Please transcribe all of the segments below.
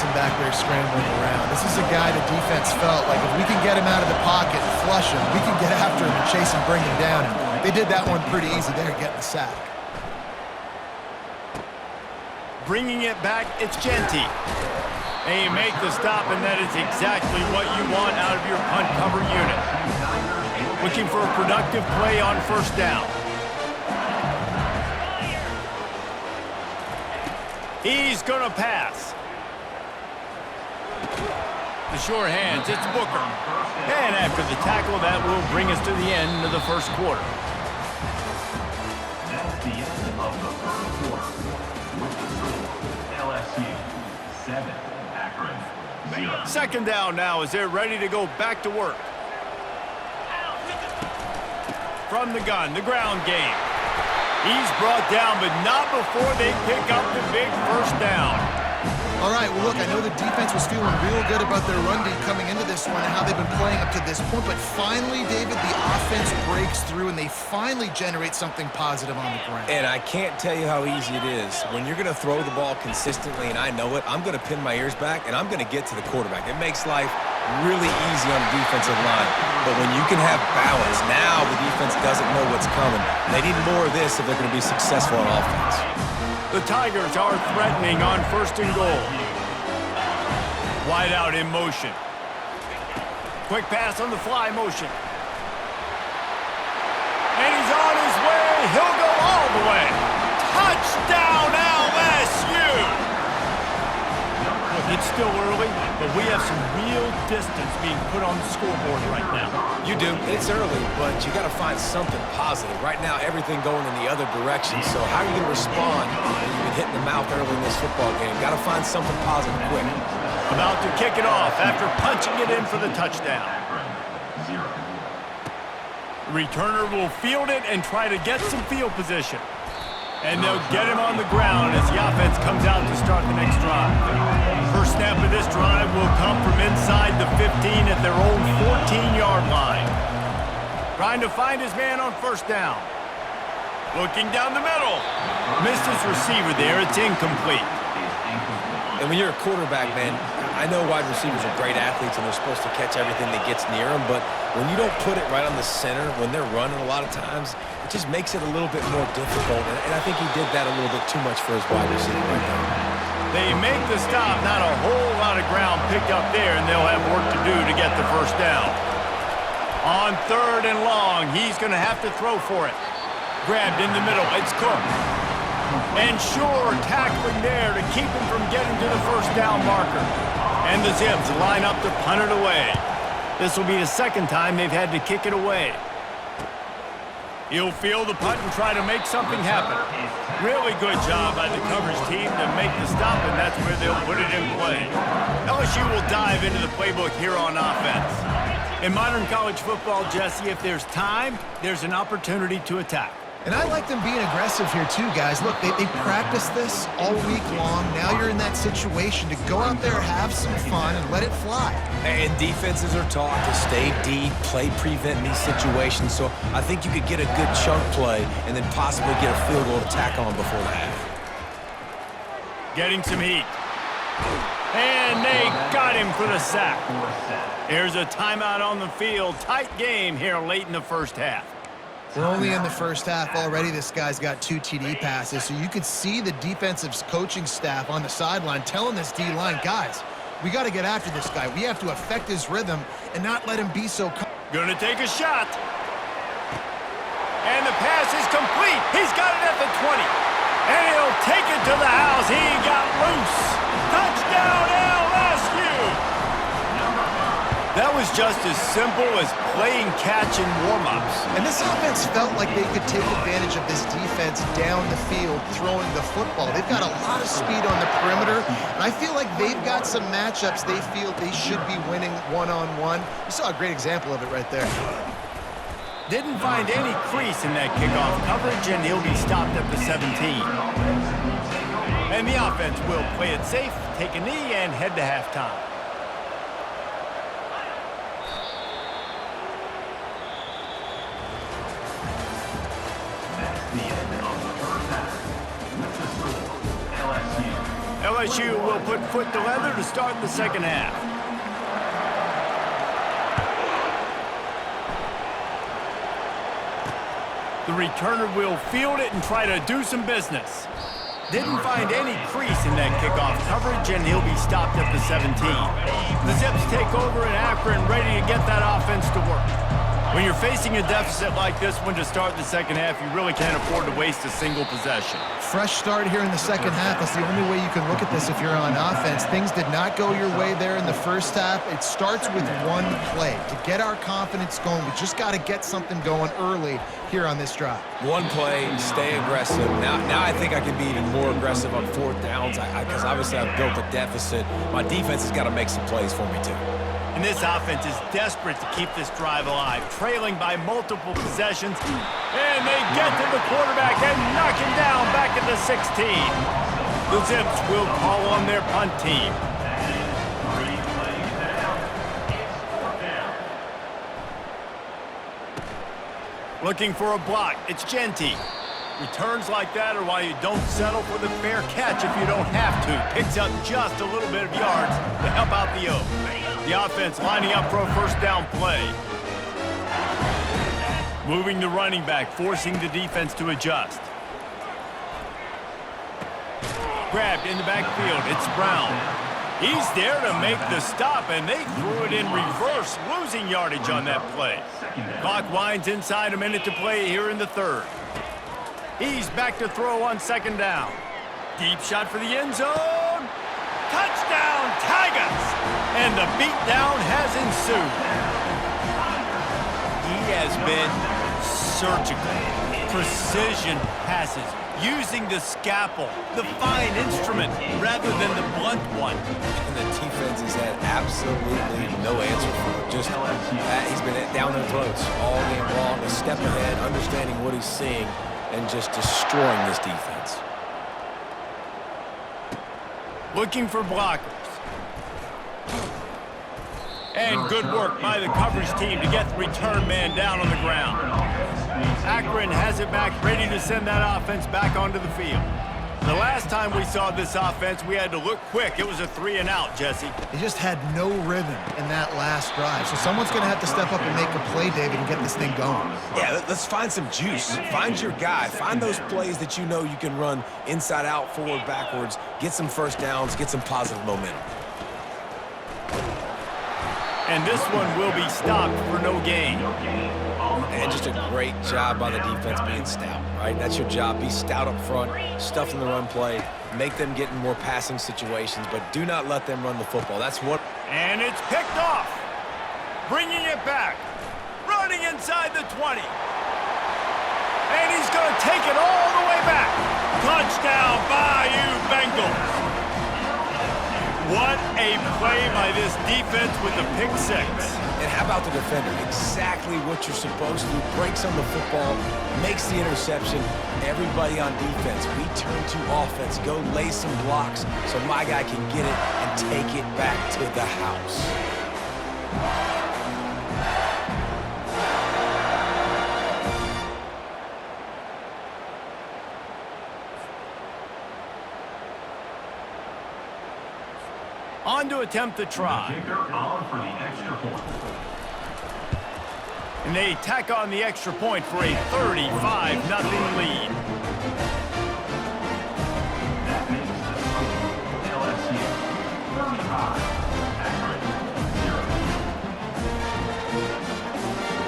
Johnson back there scrambling around. This is a guy the defense felt like if we can get him out of the pocket and flush him, we can get after him and chase and bring him down. And they did that one pretty easy there, getting the sack. Bringing it back, it's Genty. And you make the stop, and that is exactly what you want out of your punt cover unit. Looking for a productive play on first down. He's going to pass. The sure hands, it's Booker. And after the tackle, that will bring us to the end of the first quarter. That's the end of the first quarter. With the score, LSU 7, Akron 0. Second down now as they're ready to go back to work. From the gun, the ground game. He's brought down, but not before they pick up the big first down. All right, well, look, I know the defense was feeling real good about their run D coming into this one and how they've been playing up to this point, but finally, David, the offense breaks through and they finally generate something positive on the ground. And I can't tell you how easy it is. When you're going to throw the ball consistently, and I know it, I'm going to pin my ears back, and I'm going to get to the quarterback. It makes life really easy on the defensive line. But when you can have balance, now the defense doesn't know what's coming. They need more of this if they're going to be successful on offense. The Tigers are threatening on first and goal. Wide out in motion. Quick pass on the fly motion. And he's on his way. He'll go all the way. Touchdown LSU! Look, it's still early, but we have some real distance being put on the scoreboard right now. You do. It's early, but you got to find something positive. Right now, everything going in the other direction. So how are you going to respond when you've been hitting the mouth early in this football game? Got to find something positive quick. About to kick it off after punching it in for the touchdown. The returner will field it and try to get some field position. And they'll get him on the ground as the offense comes out to start the next drive. First snap of this drive will come from inside the 15 at their own 14-yard line. Trying to find his man on first down. Looking down the middle. Missed his receiver there. It's incomplete. And when you're a quarterback, man, I know wide receivers are great athletes and they're supposed to catch everything that gets near them, but when you don't put it right on the center, when they're running a lot of times, it just makes it a little bit more difficult. And I think he did that a little bit too much for his wide receiver right there. They make the stop, not a whole lot of ground picked up there, and they'll have work to do to get the first down. On third and long, he's going to have to throw for it. Grabbed in the middle, it's Cook. And sure, tackling there to keep him from getting to the first down marker. And the Zips line up to punt it away. This will be the second time they've had to kick it away. He'll field the punt and try to make something happen. Really good job by the coverage team to make the stop, and that's where they'll put it in play. LSU will dive into the playbook here on offense. In modern college football, Jesse, if there's time, there's an opportunity to attack. And I like them being aggressive here too, guys. Look, they practiced this all week long. Now you're in that situation to go out there, have some fun, and let it fly. And defenses are taught to stay deep, play prevent in these situations. So I think you could get a good chunk play and then possibly get a field goal to tack on before the half. Getting some heat. And they got him for the sack. Here's a timeout on the field. Tight game here late in the first half. We're only in the first half already. This guy's got 2 TD passes, so you could see the defensive coaching staff on the sideline telling this D-line, guys, we got to get after this guy. We have to affect his rhythm and not let him be so... Gonna take a shot. And the pass is complete. He's got it at the 20. And he'll take it to the house. He got loose. Touchdown, LSU! That was just as simple as playing catch in warm-ups. And this offense felt like they could take advantage of this defense down the field throwing the football. They've got a lot of speed on the perimeter, and I feel like they've got some matchups they feel they should be winning one-on-one. You saw a great example of it right there. Didn't find any crease in that kickoff coverage, and he'll be stopped at the 17. And the offense will play it safe, take a knee, and head to halftime. LSU will put foot to leather to start the second half. The returner will field it and try to do some business. Didn't find any crease in that kickoff coverage, and he'll be stopped at the 17. The Zips take over in Akron, ready to get that offense to work. When you're facing a deficit like this one to start the second half, you really can't afford to waste a single possession. Fresh start here in the second half. That's the only way you can look at this if you're on offense. Things did not go your way there in the first half. It starts with one play. To get our confidence going, we just got to get something going early here on this drive. One play, stay aggressive. Now I think I can be even more aggressive on fourth downs because obviously I've built a deficit. My defense has got to make some plays for me too. And this offense is desperate to keep this drive alive, trailing by multiple possessions. And they get to the quarterback and knock him down back at the 16. The Zips will call on their punt team. Looking for a block. It's Genty. Returns like that are why you don't settle for the fair catch if you don't have to. Picks up just a little bit of yards to help out the O. The offense lining up for a first down play. Moving the running back, forcing the defense to adjust. Grabbed in the backfield. It's Brown. He's there to make the stop, and they threw it in reverse, losing yardage on that play. Clock winds inside, a minute to play here in the third. He's back to throw on second down. Deep shot for the end zone. Touchdown, Tigers! And the beatdown has ensued. He has been surgical. Precision passes, using the scalpel, the fine instrument, rather than the blunt one. And the defense has had absolutely no answer for him. Just he's been down their throats all game long, a step ahead, understanding what he's seeing, and just destroying this defense. Looking for blockers. And good work by the coverage team to get the return man down on the ground. Akron has it back, ready to send that offense back onto the field. The last time we saw this offense, we had to look quick. It was a 3-and-out, Jesse. They just had no rhythm in that last drive. So someone's going to have to step up and make a play, David, and get this thing going. Yeah, let's find some juice. Find your guy. Find those plays that you know you can run inside out, forward, backwards. Get some first downs. Get some positive momentum. And this one will be stopped for no gain. And just a great job by the defense being stout, right? That's your job. Be stout up front, stuff in the run play, make them get in more passing situations, but do not let them run the football. That's what. And it's picked off. Bringing it back. Running inside the 20. And he's going to take it all the way back. Touchdown, Bayou Bengals. What a play by this defense with the pick six. And how about the defender? Exactly what you're supposed to do. Breaks on the football, makes the interception. Everybody on defense, we turn to offense. Go lay some blocks so my guy can get it and take it back to the house. On to attempt the try. Kicker on for the extra point. And they tack on the extra point for a 35-0 lead. That makes the score LSU 35, Akron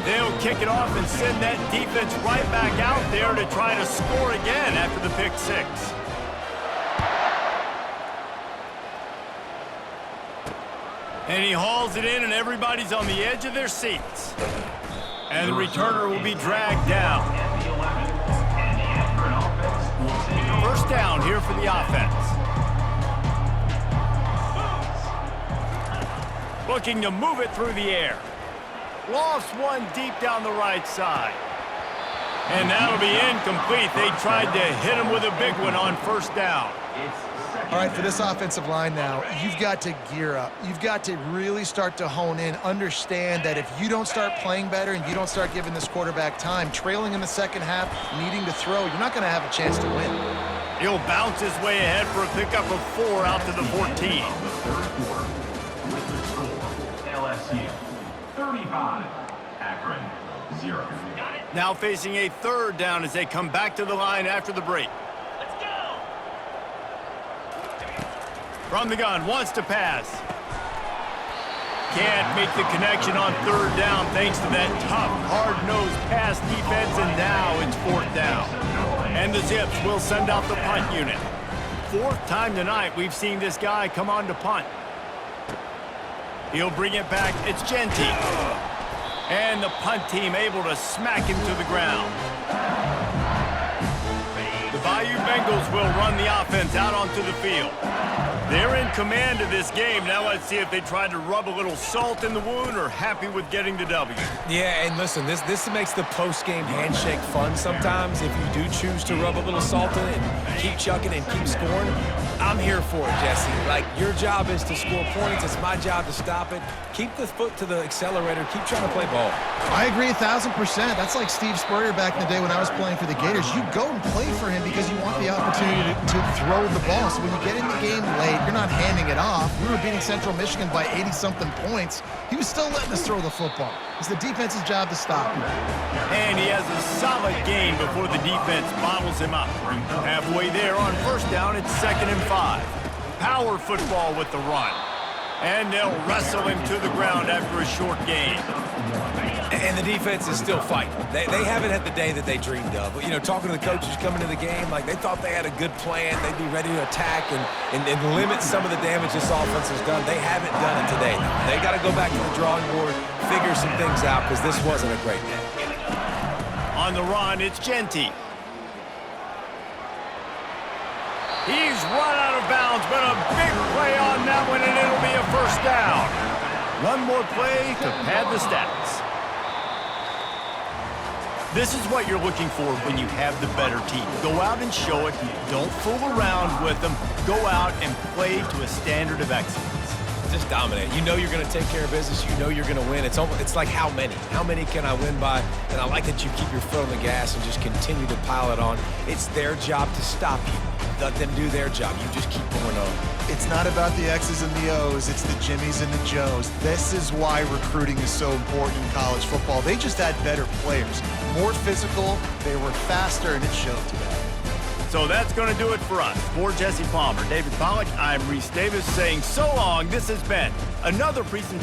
0. They'll kick it off and send that defense right back out there to try to score again after the pick six. And he hauls it in, and everybody's on the edge of their seats. And the returner will be dragged down. First down here for the offense. Looking to move it through the air. Lofts one deep down the right side. And that'll be incomplete. They tried to hit him with a big one on first down. All right, for this offensive line now, you've got to gear up. You've got to really start to hone in, understand that if you don't start playing better and you don't start giving this quarterback time, trailing in the second half, needing to throw, you're not going to have a chance to win. He'll bounce his way ahead for a pickup of 4 out to the 14. Of the third quarter, with the score, LSU 35, Akron 0. Now facing a 3rd down as they come back to the line after the break. From the gun, wants to pass. Can't make the connection on 3rd down thanks to that tough, hard-nosed pass defense, and now it's 4th down. And the Zips will send out the punt unit. 4th time tonight we've seen this guy come on to punt. He'll bring it back. It's Genty. And the punt team able to smack him to the ground. The Bayou Bengals will run the offense out onto the field. They're in command of this game. Now let's see if they try to rub a little salt in the wound or happy with getting the W. Yeah, and listen, this makes the post-game handshake fun sometimes. If you do choose to rub a little salt in it and keep chucking and keep scoring, I'm here for it, Jesse. Like, your job is to score points. It's my job to stop it. Keep the foot to the accelerator. Keep trying to play ball. I agree 1,000%. That's like Steve Spurrier back in the day when I was playing for the Gators. You go and play for him because you want the opportunity to throw the ball. So when you get in the game late, you're not handing it off. We were beating Central Michigan by 80-something points. He was still letting us throw the football. It's the defense's job to stop him. And he has a solid gain before the defense bottles him up. Halfway there on 1st down, it's 2nd and 5. Power football with the run. And they'll wrestle him to the ground after a short gain. And the defense is still fighting. They haven't had the day that they dreamed of. You know, talking to the coaches coming to the game, like they thought they had a good plan. They'd be ready to attack and limit some of the damage this offense has done. They haven't done it today. They got to go back to the drawing board, figure some things out, because this wasn't a great day. On the run, it's Genty. He's run out of bounds, but a big play on that one, and it'll be a 1st down. One more play to pad the stats. This is what you're looking for when you have the better team. Go out and show it. Don't fool around with them. Go out and play to a standard of excellence. Just dominate. You know you're going to take care of business. You know you're going to win. It's like how many? How many can I win by? And I like that you keep your foot on the gas and just continue to pile it on. It's their job to stop you. Let them do their job. You just keep going on. It's not about the X's and the O's. It's the Jimmies and the Joes. This is why recruiting is so important in college football. They just had better players. More physical. They were faster, and it showed today. So that's going to do it for us. For Jesse Palmer, David Pollack, I'm Reese Davis saying so long. This has been another presentation.